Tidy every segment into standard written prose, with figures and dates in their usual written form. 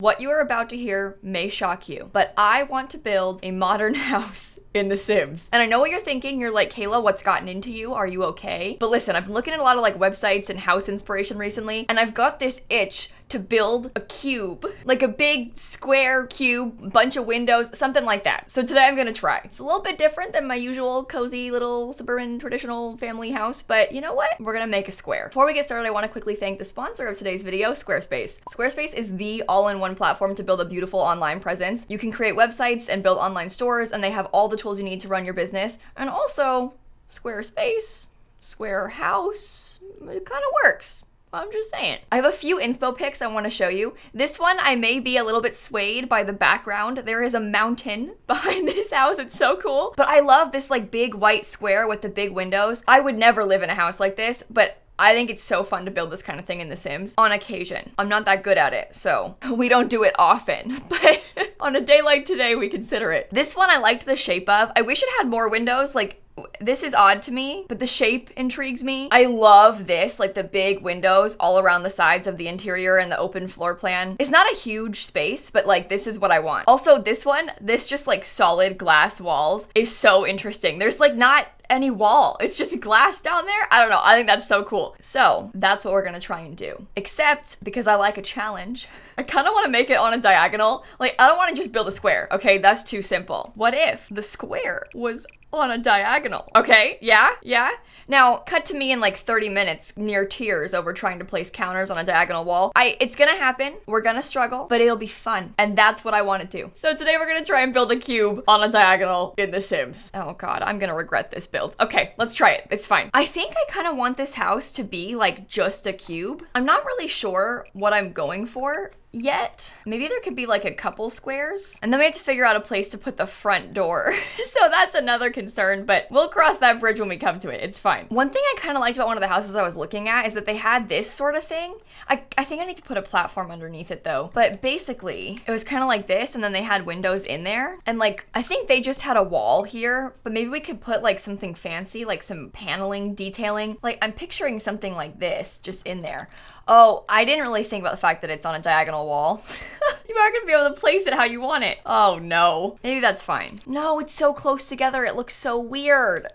What you are about to hear may shock you, but I want to build a modern house in The Sims. And I know what you're thinking. You're like, Kayla, what's gotten into you? Are you okay? But listen, I've been looking at a lot of like websites and house inspiration recently, and I've got this itch to build a cube, like a big square cube, bunch of windows, something like that. So today I'm gonna try. It's a little bit different than my usual cozy little suburban traditional family house, but you know what? We're gonna make a square. Before we get started, I wanna quickly thank the sponsor of today's video, Squarespace. Squarespace is the all-in-one platform to build a beautiful online presence. You can create websites and build online stores, and they have all the tools you need to run your business. And also, Squarespace, Square House, it kind of works. I'm just saying. I have a few inspo pics I want to show you. This one, I may be a little bit swayed by the background. There is a mountain behind this house. It's so cool. But I love this like big white square with the big windows. I would never live in a house like this, but I think it's so fun to build this kind of thing in The Sims on occasion. I'm not that good at it, so we don't do it often, but on a day like today, we consider it. This one I liked the shape of. I wish it had more windows. Like, this is odd to me, but the shape intrigues me. I love this, like the big windows all around the sides of the interior and the open floor plan. It's not a huge space, but like this is what I want. Also, this one, this just like solid glass walls is so interesting. There's like not any wall. It's just glass down there. I don't know. I think that's so cool. So that's what we're gonna try and do. Except because I like a challenge, I kind of want to make it on a diagonal. Like, I don't want to just build a square. Okay, that's too simple. What if the square was on a diagonal? Okay, yeah. Now, cut to me in like 30 minutes near tears over trying to place counters on a diagonal wall. It's gonna happen. We're gonna struggle, but it'll be fun. And that's what I want to do. So today we're gonna try and build a cube on a diagonal in The Sims. Oh God, I'm gonna regret this build. Okay, let's try it. It's fine. I think I kind of want this house to be like just a cube. I'm not really sure what I'm going for yet. Maybe there could be like a couple squares, and then we have to figure out a place to put the front door. So that's another concern, but we'll cross that bridge when we come to it. It's fine. One thing I kind of liked about one of the houses I was looking at is that they had this sort of thing. I think I need to put a platform underneath it though, but basically it was kind of like this, and then they had windows in there, and like I think they just had a wall here, but maybe we could put like something fancy, like some paneling, detailing. Like I'm picturing something like this just in there. Oh, I didn't really think about the fact that it's on a diagonal wall. You're not gonna be able to place it how you want it. Oh no. Maybe that's fine. No, it's so close together. It looks so weird.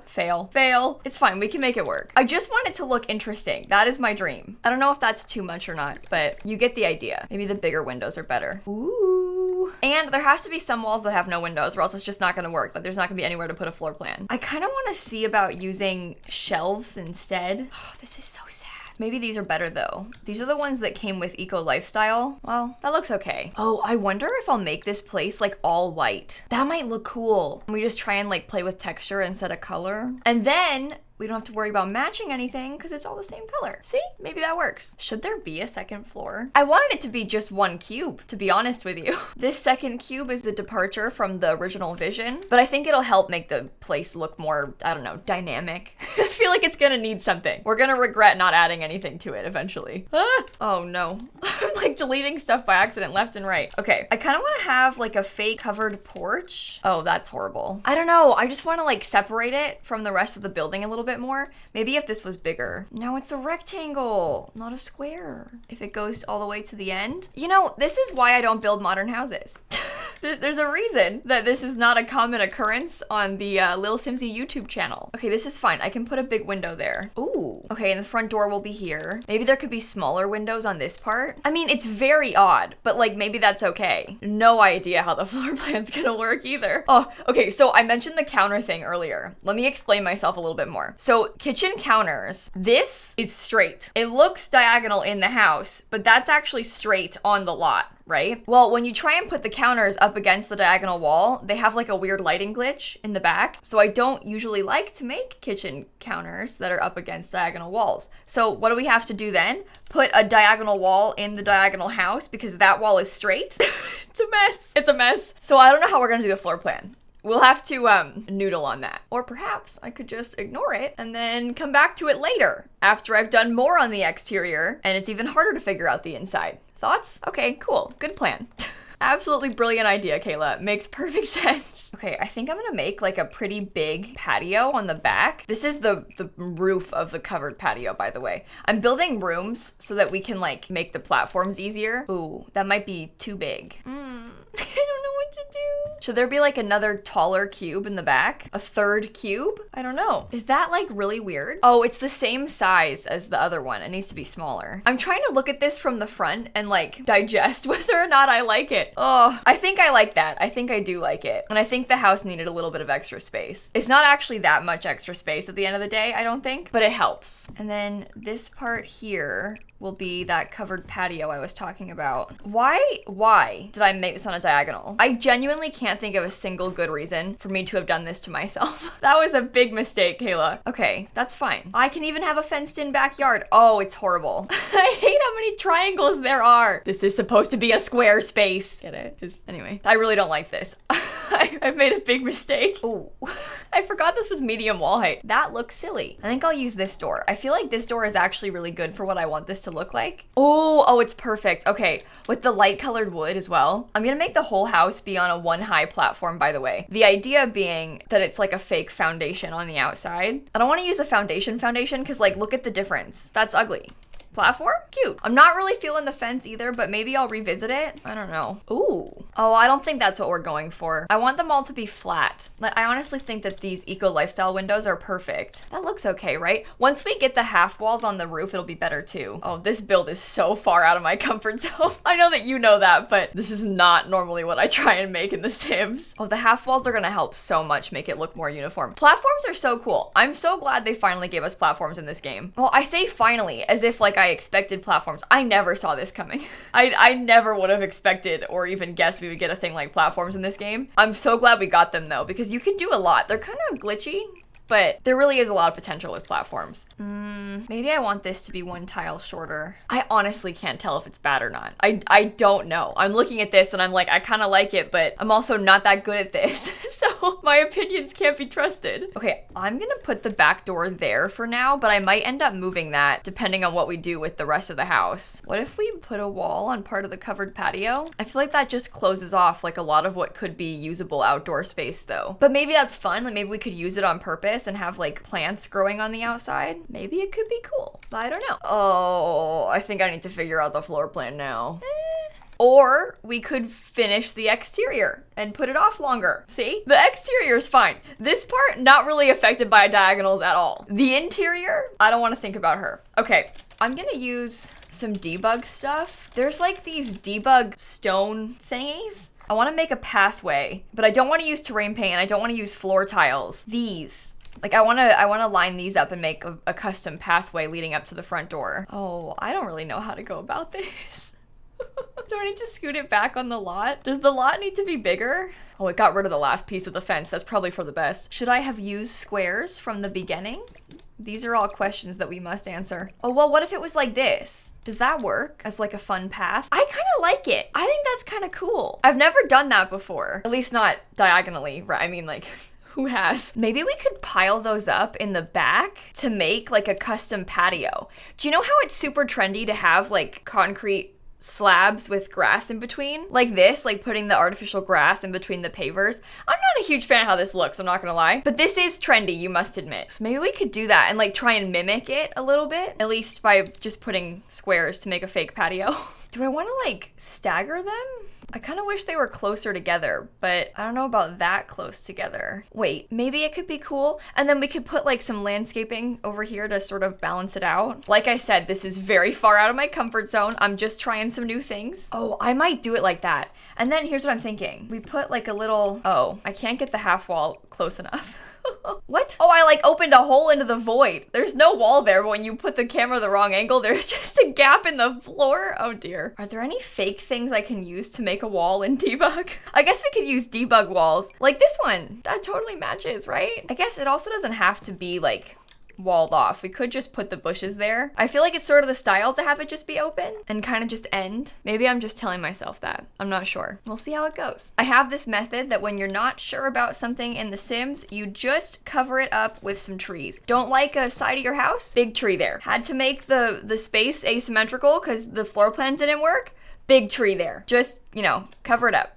Fail. It's fine. We can make it work. I just want it to look interesting. That is my dream. I don't know if that's too much or not, but you get the idea. Maybe the bigger windows are better. Ooh. And there has to be some walls that have no windows, or else it's just not gonna work. Like there's not gonna be anywhere to put a floor plan. I kind of want to see about using shelves instead. Oh, this is so sad. Maybe these are better though. These are the ones that came with Eco Lifestyle. Well, that looks okay. Oh, I wonder if I'll make this place like all white. That might look cool. We just try and like play with texture instead of color. And then we don't have to worry about matching anything because it's all the same color. See? Maybe that works. Should there be a second floor? I wanted it to be just one cube, to be honest with you. This second cube is a departure from the original vision, but I think it'll help make the place look more, I don't know, dynamic. I feel like it's gonna need something. We're gonna regret not adding anything to it eventually. Oh no. I'm like deleting stuff by accident left and right. Okay, I kind of want to have like a fake covered porch. Oh, that's horrible. I don't know. I just want to like separate it from the rest of the building a little bit more. Maybe if this was bigger. No, it's a rectangle, not a square. If it goes all the way to the end. You know, this is why I don't build modern houses. There's a reason that this is not a common occurrence on the lilsimsie YouTube channel. Okay, this is fine. I can put a big window there. Ooh. Okay, and the front door will be here. Maybe there could be smaller windows on this part. I mean, it's very odd, but like maybe that's okay. No idea how the floor plan's gonna work either. Oh, okay, so I mentioned the counter thing earlier. Let me explain myself a little bit more. So kitchen counters, this is straight. It looks diagonal in the house, but that's actually straight on the lot, right? Well, when you try and put the counters up against the diagonal wall, they have like a weird lighting glitch in the back. So I don't usually like to make kitchen counters that are up against diagonal walls. So what do we have to do then? Put a diagonal wall in the diagonal house because that wall is straight. It's a mess. It's a mess. So I don't know how we're gonna do the floor plan. We'll have to noodle on that. Or perhaps I could just ignore it and then come back to it later after I've done more on the exterior and it's even harder to figure out the inside. Thoughts? Okay, cool. Good plan. Absolutely brilliant idea, Kayla. Makes perfect sense. Okay, I think I'm gonna make like a pretty big patio on the back. This is the roof of the covered patio, by the way. I'm building rooms so that we can like make the platforms easier. Ooh, that might be too big. I don't know what to do. Should there be like another taller cube in the back? A third cube? I don't know. Is that like really weird? Oh, it's the same size as the other one. It needs to be smaller. I'm trying to look at this from the front and like digest whether or not I like it. Oh, I think I like that. I think I do like it. And I think the house needed a little bit of extra space. It's not actually that much extra space at the end of the day, I don't think, but it helps. And then this part here will be that covered patio I was talking about. Why did I make this on a diagonal? I genuinely can't think of a single good reason for me to have done this to myself. That was a big mistake, Kayla. Okay, that's fine. I can even have a fenced in backyard. Oh, it's horrible. I hate how many triangles there are. This is supposed to be a Squarespace. Get it? Anyway, I really don't like this. I've made a big mistake. Oh, I forgot this was medium wall height. That looks silly. I think I'll use this door. I feel like this door is actually really good for what I want this to look like. Oh, it's perfect. Okay, with the light colored wood as well. I'm gonna make the whole house be on a one high platform, by the way. The idea being that it's like a fake foundation on the outside. I don't want to use a foundation because like, look at the difference. That's ugly. Platform? Cute. I'm not really feeling the fence either, but maybe I'll revisit it. I don't know. Ooh. Oh, I don't think that's what we're going for. I want them all to be flat. Like, I honestly think that these eco lifestyle windows are perfect. That looks okay, right? Once we get the half walls on the roof, it'll be better too. Oh, this build is so far out of my comfort zone. I know that you know that, but this is not normally what I try and make in The Sims. Oh, the half walls are gonna help so much make it look more uniform. Platforms are so cool. I'm so glad they finally gave us platforms in this game. Well, I say finally, as if like I expected platforms. I never saw this coming. I never would have expected or even guessed we would get a thing like platforms in this game. I'm so glad we got them though, because you can do a lot. They're kind of glitchy, but there really is a lot of potential with platforms. Maybe I want this to be one tile shorter. I honestly can't tell if it's bad or not. I don't know. I'm looking at this and I'm like, I kind of like it, but I'm also not that good at this. So my opinions can't be trusted. Okay, I'm gonna put the back door there for now, but I might end up moving that depending on what we do with the rest of the house. What if we put a wall on part of the covered patio? I feel like that just closes off like a lot of what could be usable outdoor space though. But maybe that's fun. Like maybe we could use it on purpose and have like plants growing on the outside. Maybe it could be cool. I don't know. Oh, I think I need to figure out the floor plan now. Or we could finish the exterior and put it off longer. See? The exterior is fine. This part, not really affected by diagonals at all. The interior, I don't want to think about her. Okay, I'm gonna use some debug stuff. There's like these debug stone thingies. I want to make a pathway, but I don't want to use terrain paint and I don't want to use floor tiles. These. Like I want to line these up and make a custom pathway leading up to the front door. Oh, I don't really know how to go about this. Do I need to scoot it back on the lot? Does the lot need to be bigger? Oh, it got rid of the last piece of the fence. That's probably for the best. Should I have used squares from the beginning? These are all questions that we must answer. Oh, well, what if it was like this? Does that work as like a fun path? I kind of like it. I think that's kind of cool. I've never done that before. At least not diagonally, right? I mean, like... Who has? Maybe we could pile those up in the back to make like a custom patio. Do you know how it's super trendy to have like concrete slabs with grass in between? Like this, like putting the artificial grass in between the pavers. I'm not a huge fan of how this looks, I'm not gonna lie. But this is trendy, you must admit. So maybe we could do that and like try and mimic it a little bit, at least by just putting squares to make a fake patio. Do I want to like stagger them? I kind of wish they were closer together, but I don't know about that close together. Wait, maybe it could be cool. And then we could put like some landscaping over here to sort of balance it out. Like I said, this is very far out of my comfort zone. I'm just trying some new things. Oh, I might do it like that. And then here's what I'm thinking. We put like a little, oh, I can't get the half wall close enough. What? Oh, I like opened a hole into the void. There's no wall there, but when you put the camera the wrong angle, there's just a gap in the floor. Oh dear. Are there any fake things I can use to make a wall in debug? I guess we could use debug walls. Like this one. That totally matches, right? I guess it also doesn't have to be like walled off. We could just put the bushes there. I feel like it's sort of the style to have it just be open and kind of just end. Maybe I'm just telling myself that. I'm not sure. We'll see how it goes. I have this method that when you're not sure about something in The Sims, you just cover it up with some trees. Don't like a side of your house? Big tree there. Had to make the space asymmetrical because the floor plan didn't work? Big tree there. Just, cover it up.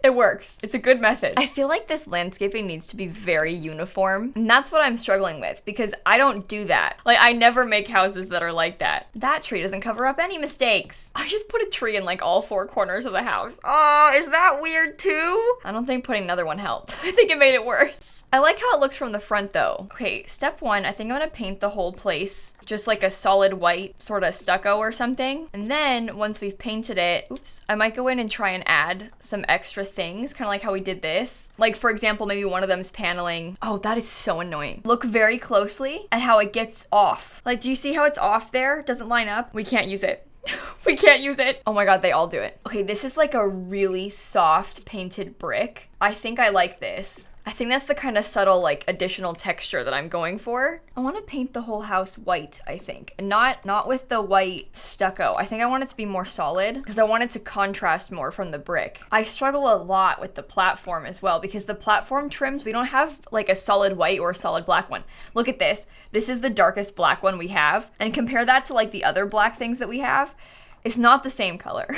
It works. It's a good method. I feel like this landscaping needs to be very uniform, and that's what I'm struggling with because I don't do that. Like, I never make houses that are like that. That tree doesn't cover up any mistakes. I just put a tree in like all 4 corners of the house. Oh, is that weird too? I don't think putting another one helped. I think it made it worse. I like how it looks from the front though. Okay, step 1, I think I'm gonna paint the whole place just like a solid white sort of stucco or something. And then once we've painted it, I might go in and try and add some extra things, kind of like how we did this. Like for example, maybe one of them's paneling. Oh, that is so annoying. Look very closely at how it gets off. Like, do you see how it's off there? Doesn't line up? We can't use it. We can't use it. Oh my God, they all do it. Okay, this is like a really soft painted brick. I think I like this. I think that's the kind of subtle like additional texture that I'm going for. I want to paint the whole house white, I think, and not with the white stucco. I think I want it to be more solid because I want it to contrast more from the brick. I struggle a lot with the platform as well because the platform trims, we don't have like a solid white or a solid black one. Look at this. This is the darkest black one we have, and compare that to like the other black things that we have. It's not the same color.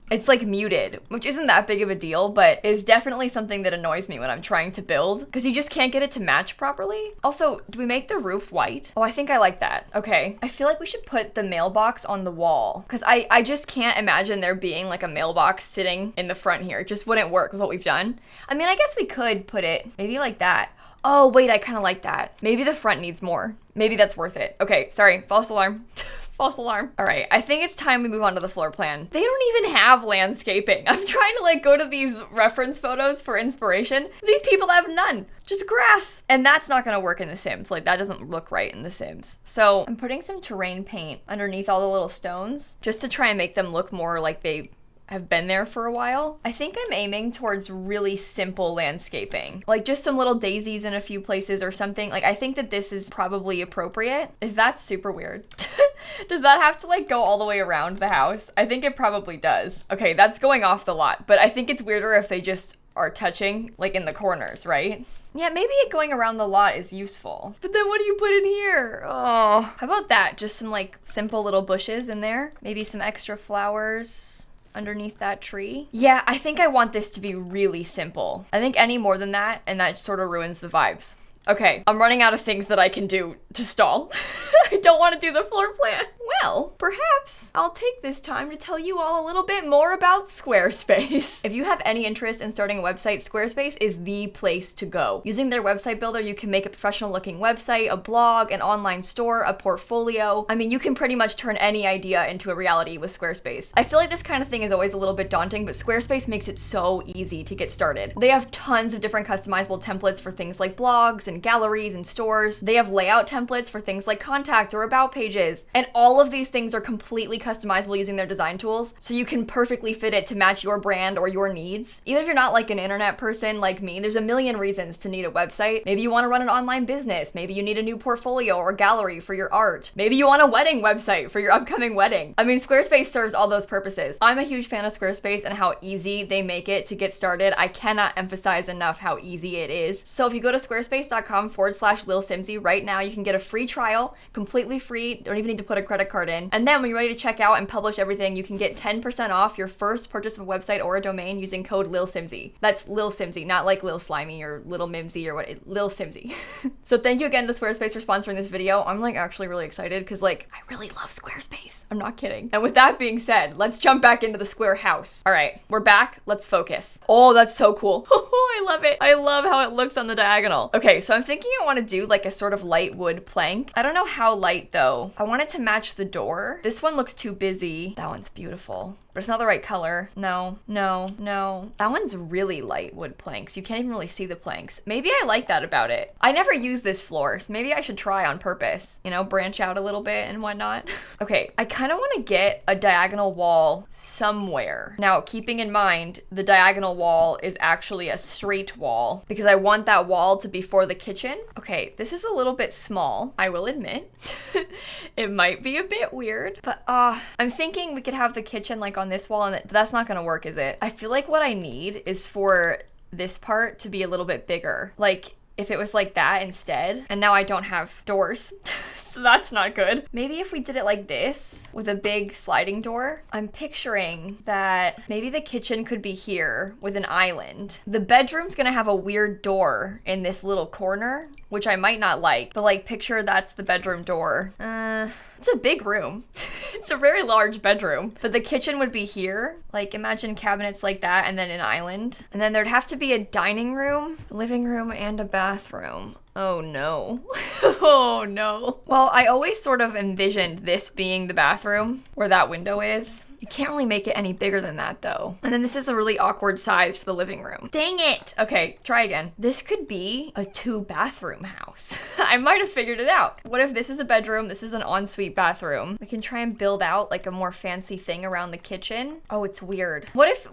It's like muted, which isn't that big of a deal, but is definitely something that annoys me when I'm trying to build because you just can't get it to match properly. Also, do we make the roof white? Oh, I think I like that. Okay. I feel like we should put the mailbox on the wall because I just can't imagine there being like a mailbox sitting in the front here. It just wouldn't work with what we've done. I mean, I guess we could put it maybe like that. Oh, wait, I kind of like that. Maybe the front needs more. Maybe that's worth it. Okay, sorry, false alarm. False alarm. All right, I think it's time we move on to the floor plan. They don't even have landscaping. I'm trying to like go to these reference photos for inspiration. These people have none, just grass. And that's not gonna work in The Sims. Like that doesn't look right in The Sims. So I'm putting some terrain paint underneath all the little stones just to try and make them look more like they have been there for a while. I think I'm aiming towards really simple landscaping, like just some little daisies in a few places or something. Like I think that this is probably appropriate. Is that super weird? Does that have to like go all the way around the house? I think it probably does. Okay, that's going off the lot, but I think it's weirder if they just are touching like in the corners, right? Yeah, maybe it going around the lot is useful. But then what do you put in here? Oh, how about that? Just some like simple little bushes in there. Maybe some extra flowers underneath that tree. Yeah, I think I want this to be really simple. I think any more than that, and that sort of ruins the vibes. Okay, I'm running out of things that I can do to stall. I don't want to do the floor plan. Well, perhaps I'll take this time to tell you all a little bit more about Squarespace. If you have any interest in starting a website, Squarespace is the place to go. Using their website builder, you can make a professional looking website, a blog, an online store, a portfolio. I mean, you can pretty much turn any idea into a reality with Squarespace. I feel like this kind of thing is always a little bit daunting, but Squarespace makes it so easy to get started. They have tons of different customizable templates for things like blogs and galleries and stores. They have layout templates for things like contact or about pages. And all of these things are completely customizable using their design tools, so you can perfectly fit it to match your brand or your needs. Even if you're not like an internet person like me, there's a million reasons to need a website. Maybe you want to run an online business. Maybe you need a new portfolio or gallery for your art. Maybe you want a wedding website for your upcoming wedding. I mean, Squarespace serves all those purposes. I'm a huge fan of Squarespace and how easy they make it to get started. I cannot emphasize enough how easy it is. So if you go to squarespace.com/lilsimsie right now, you can get a free trial, completely free. Don't even need to put a credit card in. And then when you're ready to check out and publish everything, you can get 10% off your first purchase of a website or a domain using code lilsimsie. That's lilsimsie, not like Lil Slimy or Little Mimsy or what, lilsimsie. So thank you again to Squarespace for sponsoring this video. I'm like actually really excited because like I really love Squarespace. I'm not kidding. And with that being said, let's jump back into the square house. All right, we're back. Let's focus. Oh, that's so cool. I love it. I love how it looks on the diagonal. Okay, so I'm thinking I want to do like a sort of light wood plank. I don't know how light though. I want it to match the door. This one looks too busy. That one's beautiful, but it's not the right color. No. That one's really light wood planks. You can't even really see the planks. Maybe I like that about it. I never use this floor, so maybe I should try on purpose. You know, branch out a little bit and whatnot. Okay, I kind of want to get a diagonal wall somewhere. Now, keeping in mind, the diagonal wall is actually a straight wall because I want that wall to be for the kitchen. Okay, this is a little bit small, I will admit. It might be a bit weird, but I'm thinking we could have the kitchen like on this wall, and but that's not gonna work, is it? I feel like what I need is for this part to be a little bit bigger. Like if it was like that instead, and now I don't have doors. So that's not good. Maybe if we did it like this with a big sliding door, I'm picturing that maybe the kitchen could be here with an island. The bedroom's gonna have a weird door in this little corner, which I might not like, but like picture that's the bedroom door. It's a big room. It's a very large bedroom, but the kitchen would be here. Like imagine cabinets like that and then an island. And then there'd have to be a dining room, living room, and a bathroom. Oh no. Oh no. Well, I always sort of envisioned this being the bathroom where that window is. You can't really make it any bigger than that though. And then this is a really awkward size for the living room. Dang it. Okay, try again. This could be a 2-bathroom house. I might have figured it out. What if this is a bedroom, this is an ensuite bathroom? We can try and build out like a more fancy thing around the kitchen. Oh, it's weird. What if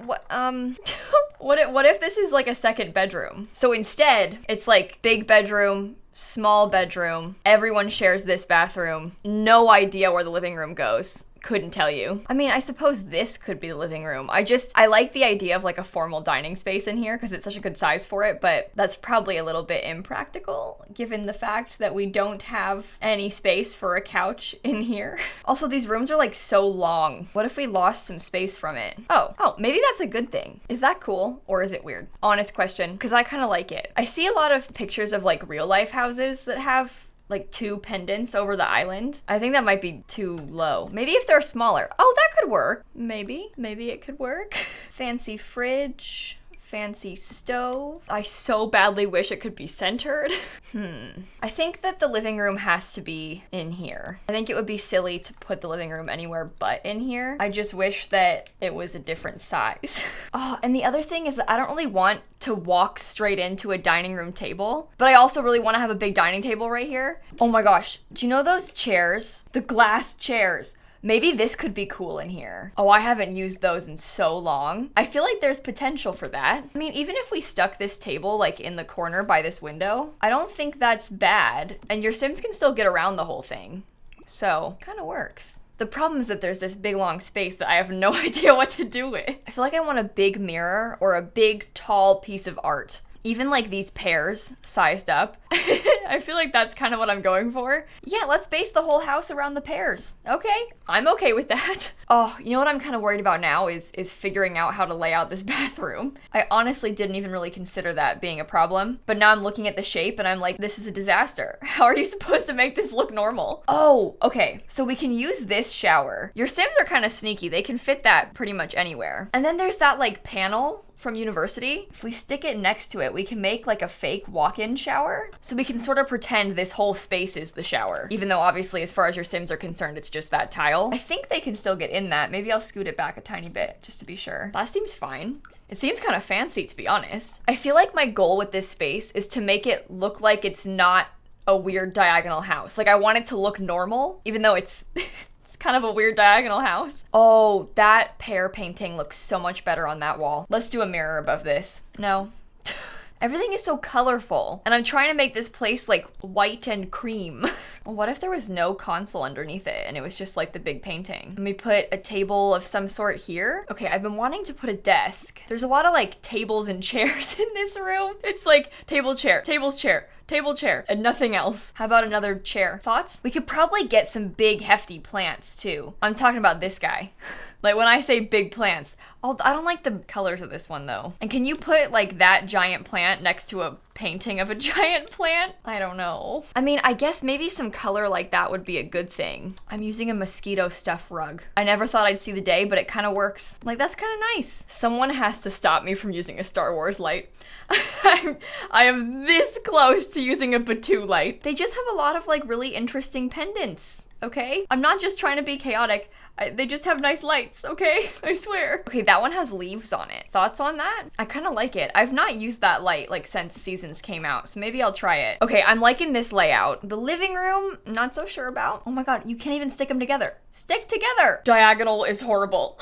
this is like a second bedroom? So instead, it's like big bedroom, small bedroom, everyone shares this bathroom. No idea where the living room goes. Couldn't tell you. I mean, I suppose this could be the living room. I like the idea of like a formal dining space in here because it's such a good size for it, but that's probably a little bit impractical given the fact that we don't have any space for a couch in here. Also, these rooms are like so long. What if we lost some space from it? Oh, maybe that's a good thing. Is that cool or is it weird? Honest question, because I kind of like it. I see a lot of pictures of like real life houses that have like 2 pendants over the island. I think that might be too low. Maybe if they're smaller. Oh, that could work. Maybe it could work. Fancy fridge. Fancy stove. I so badly wish it could be centered. I think that the living room has to be in here. I think it would be silly to put the living room anywhere but in here. I just wish that it was a different size. Oh, and the other thing is that I don't really want to walk straight into a dining room table, but I also really want to have a big dining table right here. Oh my gosh, do you know those chairs? The glass chairs. Maybe this could be cool in here. Oh, I haven't used those in so long. I feel like there's potential for that. I mean, even if we stuck this table like in the corner by this window, I don't think that's bad. And your Sims can still get around the whole thing. So, kind of works. The problem is that there's this big long space that I have no idea what to do with. I feel like I want a big mirror or a big tall piece of art. Even like these pears sized up. I feel like that's kind of what I'm going for. Yeah, let's base the whole house around the pears. Okay, I'm okay with that. Oh, you know what I'm kind of worried about now is figuring out how to lay out this bathroom. I honestly didn't even really consider that being a problem, but now I'm looking at the shape and I'm like, this is a disaster. How are you supposed to make this look normal? Oh, okay, so we can use this shower. Your Sims are kind of sneaky. They can fit that pretty much anywhere. And then there's that like panel from university. If we stick it next to it, we can make like a fake walk-in shower. So we can sort of pretend this whole space is the shower. Even though obviously as far as your Sims are concerned, it's just that tile. I think they can still get in that. Maybe I'll scoot it back a tiny bit just to be sure. That seems fine. It seems kind of fancy to be honest. I feel like my goal with this space is to make it look like it's not a weird diagonal house. Like I want it to look normal, even though it's kind of a weird diagonal house. Oh, that pear painting looks so much better on that wall. Let's do a mirror above this. No. Everything is so colorful. And I'm trying to make this place like white and cream. Well, what if there was no console underneath it and it was just like the big painting? Let me put a table of some sort here. Okay, I've been wanting to put a desk. There's a lot of like tables and chairs in this room. It's like table, chair, tables, chair, table, chair, and nothing else. How about another chair? Thoughts? We could probably get some big hefty plants too. I'm talking about this guy. Like when I say big plants, I don't like the colors of this one though. And can you put like that giant plant next to a painting of a giant plant? I don't know. I mean, I guess maybe some color like that would be a good thing. I'm using a mosquito stuff rug. I never thought I'd see the day, but it kind of works. Like that's kind of nice. Someone has to stop me from using a Star Wars light. I am this close to using a Batu light. They just have a lot of like really interesting pendants, okay? I'm not just trying to be chaotic. They just have nice lights, okay? I swear. Okay, that one has leaves on it. Thoughts on that? I kind of like it. I've not used that light like since Seasons came out, so maybe I'll try it. Okay, I'm liking this layout. The living room, not so sure about. Oh my god, you can't even stick them together. Stick together! Diagonal is horrible.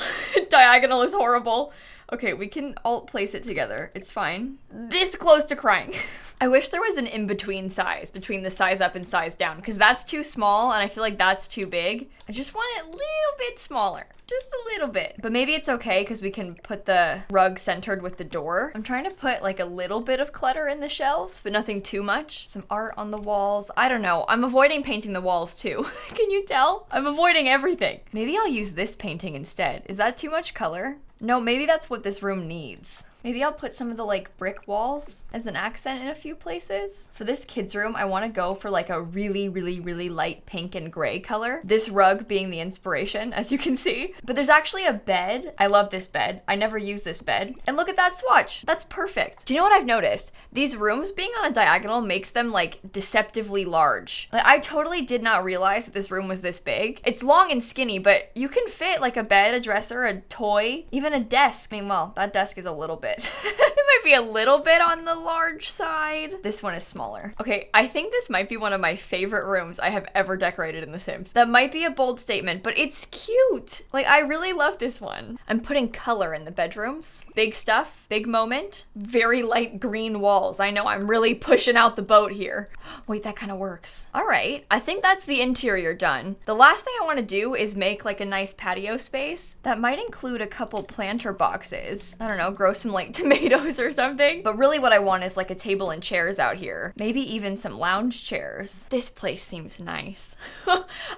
Diagonal is horrible. Okay, we can alt place it together. It's fine. This close to crying. I wish there was an in-between size between the size up and size down, because that's too small and I feel like that's too big. I just want it a little bit smaller. Just a little bit. But maybe it's okay because we can put the rug centered with the door. I'm trying to put like a little bit of clutter in the shelves, but nothing too much. Some art on the walls. I don't know. I'm avoiding painting the walls too. Can you tell? I'm avoiding everything. Maybe I'll use this painting instead. Is that too much color? No, maybe that's what this room needs. Maybe I'll put some of the like brick walls as an accent in a few places. For this kids room, I want to go for like a really, really, really light pink and gray color. This rug being the inspiration, as you can see. But there's actually a bed. I love this bed. I never use this bed. And look at that swatch. That's perfect. Do you know what I've noticed? These rooms being on a diagonal makes them like deceptively large. Like, I totally did not realize that this room was this big. It's long and skinny, but you can fit like a bed, a dresser, a toy, even a desk. I mean, well, that desk is a little bit. It might be a little bit on the large side. This one is smaller. Okay, I think this might be one of my favorite rooms I have ever decorated in The Sims. That might be a bold statement, but it's cute. Like, I really love this one. I'm putting color in the bedrooms. Big stuff, big moment. Very light green walls. I know I'm really pushing out the boat here. Wait, that kind of works. All right, I think that's the interior done. The last thing I want to do is make like a nice patio space. That might include a couple planter boxes. I don't know, grow some like tomatoes or something. But really what I want is like a table and chairs out here. Maybe even some lounge chairs. This place seems nice.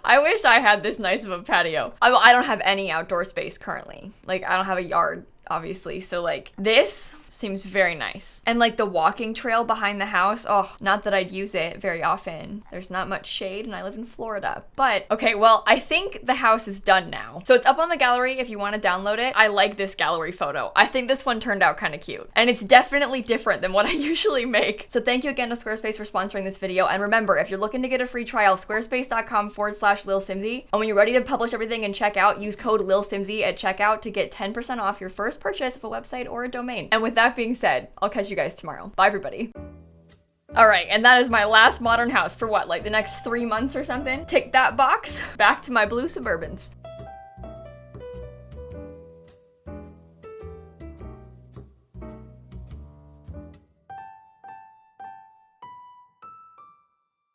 I wish I had this nice of a patio. I don't have any outdoor space currently. Like, I don't have a yard, obviously. So like this seems very nice. And like the walking trail behind the house, oh, not that I'd use it very often. There's not much shade and I live in Florida. But okay, well, I think the house is done now. So it's up on the gallery if you want to download it. I like this gallery photo. I think this one turned out kind of cute. And it's definitely different than what I usually make. So thank you again to Squarespace for sponsoring this video. And remember, if you're looking to get a free trial, squarespace.com/lilsimsie. And when you're ready to publish everything and check out, use code lilsimsie at checkout to get 10% off your first purchase of a website or a domain. And with that being said, I'll catch you guys tomorrow. Bye, everybody. All right, and that is my last modern house for what, like the next 3 months or something? Tick that box. Back to my blue Suburbans.